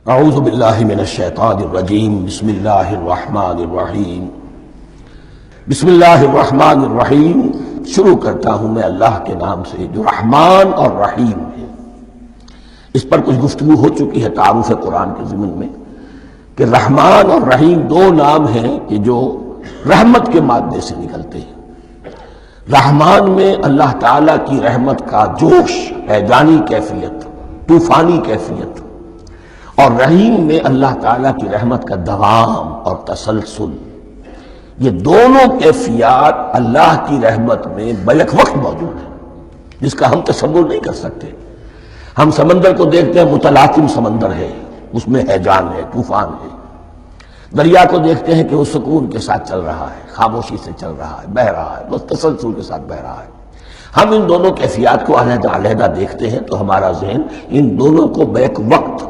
اعوذ باللہ من الشیطان الرجیم بسم اللہ الرحمن الرحیم بسم اللہ الرحمن الرحیم۔ شروع کرتا ہوں میں اللہ کے نام سے جو رحمان اور رحیم ہے۔ اس پر کچھ گفتگو ہو چکی ہے تعارف قرآن کے ضمن میں کہ رحمان اور رحیم دو نام ہیں کہ جو رحمت کے مادے سے نکلتے ہیں۔ رحمان میں اللہ تعالیٰ کی رحمت کا جوش، ہیجانی کیفیت، طوفانی کیفیت، اور رحیم میں اللہ تعالیٰ کی رحمت کا دوام اور تسلسل۔ یہ دونوں کیفیات اللہ کی رحمت میں بیک وقت موجود ہیں، جس کا ہم تصور نہیں کر سکتے۔ ہم سمندر کو دیکھتے ہیں، متلاطم سمندر ہے، اس میں ہیجان ہے، طوفان ہے۔ دریا کو دیکھتے ہیں کہ وہ سکون کے ساتھ چل رہا ہے، خاموشی سے چل رہا ہے، بہہ رہا ہے، بس تسلسل کے ساتھ بہہ رہا ہے۔ ہم ان دونوں کیفیات کو علیحدہ علیحدہ دیکھتے ہیں تو ہمارا ذہن ان دونوں کو بیک وقت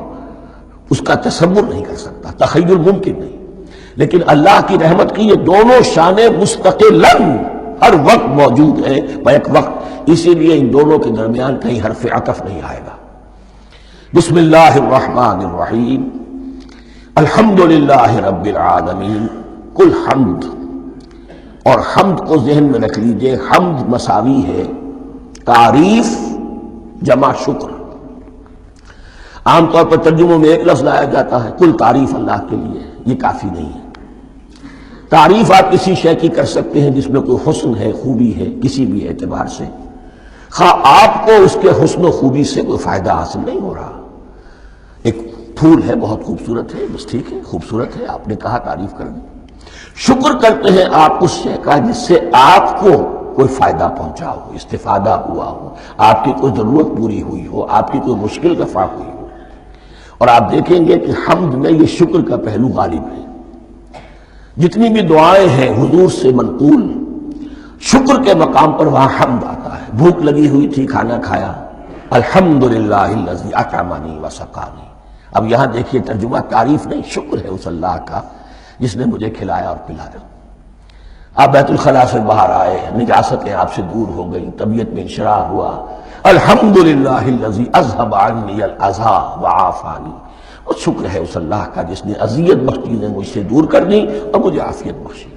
اس کا تصور نہیں کر سکتا، تخیل ممکن نہیں۔ لیکن اللہ کی رحمت کی یہ دونوں شانیں مستقلاً ہر وقت موجود ہیں بیک وقت، اسی لیے ان دونوں کے درمیان کہیں حرف عطف نہیں آئے گا۔ بسم اللہ الرحمن الرحیم، الحمدللہ رب العالمین۔ کل حمد، اور حمد کو ذہن میں رکھ لیجئے، حمد مساوی ہے تعریف جمع شکر۔ عام طور پر ترجموں میں ایک لفظ لایا جاتا ہے، کل تعریف اللہ کے لیے، یہ کافی نہیں ہے۔ تعریف آپ کسی شے کی کر سکتے ہیں جس میں کوئی حسن ہے، خوبی ہے، کسی بھی اعتبار سے، خواہ آپ کو اس کے حسن و خوبی سے کوئی فائدہ حاصل نہیں ہو رہا۔ ایک پھول ہے، بہت خوبصورت ہے، بس ٹھیک ہے، خوبصورت ہے، آپ نے کہا تعریف کر دی۔ شکر کرتے ہیں آپ اس شے کا جس سے آپ کو کوئی فائدہ پہنچا ہو، استفادہ ہوا ہو، آپ کی کوئی ضرورت پوری ہوئی ہو، آپ کی کوئی مشکل رفع ہوئی ہو۔ اور آپ دیکھیں گے کہ حمد میں یہ شکر کا پہلو غالب ہے۔ جتنی بھی دعائیں ہیں حضور سے منقول، شکر کے مقام پر وہاں حمد آتا ہے۔ بھوک لگی ہوئی تھی، کھانا کھایا، الحمدللہ الذی اطعمنی وسقانی۔ اب یہاں دیکھیے ترجمہ تعریف نہیں، شکر ہے اس اللہ کا جس نے مجھے کھلایا اور پلایا۔ آپ بیت الخلاء سے باہر آئے، نجاستیں آپ سے دور ہو گئی، طبیعت میں انشراح ہوا، الحمدللہ الذی اذھب عنی الاذی وعافانی۔ اور شکر ہے اس اللہ کا جس نے اذیت بخش چیزیں مجھ سے دور کر دی اور مجھے عافیت بخشی۔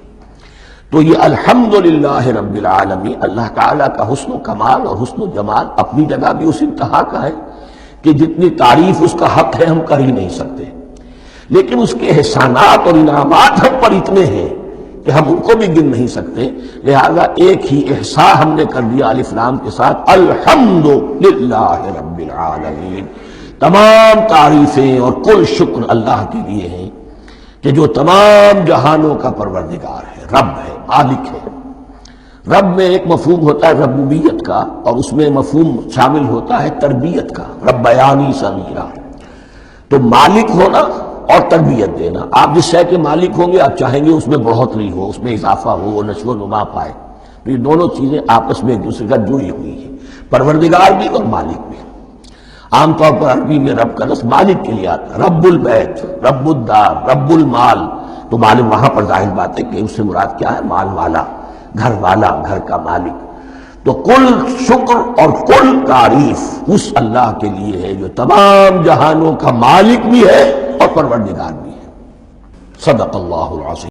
تو یہ الحمدللہ رب العالمین، اللہ تعالیٰ کا حسن و کمال اور حسن و جمال اپنی جگہ بھی اس انتہا کا ہے کہ جتنی تعریف اس کا حق ہے ہم کر ہی نہیں سکتے، لیکن اس کے احسانات اور انعامات ہم پر اتنے ہیں کہ ہم ان کو بھی گن نہیں سکتے۔ لہذا ایک ہی احصاء ہم نے کر دیا الف لام کے ساتھ، الحمدللہ رب العالمین۔ تمام تعریفیں اور کل شکر اللہ کے لیے ہیں کہ جو تمام جہانوں کا پروردگار ہے، رب ہے، مالک ہے۔ رب میں ایک مفہوم ہوتا ہے ربوبیت کا، اور اس میں مفہوم شامل ہوتا ہے تربیت کا، ربیانی صغیرا۔ تو مالک ہونا اور تربیت دینا، آپ جس شے کے مالک ہوں گے آپ چاہیں گے اس میں بڑھوتری ہو، اس میں اضافہ ہو، وہ نشو و نما پائے۔ تو یہ دونوں چیزیں آپس میں ایک دوسرے کا جڑی ہوئی ہیں، پروردگار بھی اور مالک بھی۔ عام طور پر عربی میں رب کا لفظ مالک کے لیے آتا ہے، رب البیت، رب الدار، رب المال۔ تو مالک وہاں پر ظاہر بات ہے کہ اس سے مراد کیا ہے، مال والا، گھر والا، گھر کا مالک۔ تو کل شکر اور کل تعریف اس اللہ کے لیے ہے جو تمام جہانوں کا مالک بھی ہے اور پروردگار بھی ہے۔ صدق اللہ العظیم۔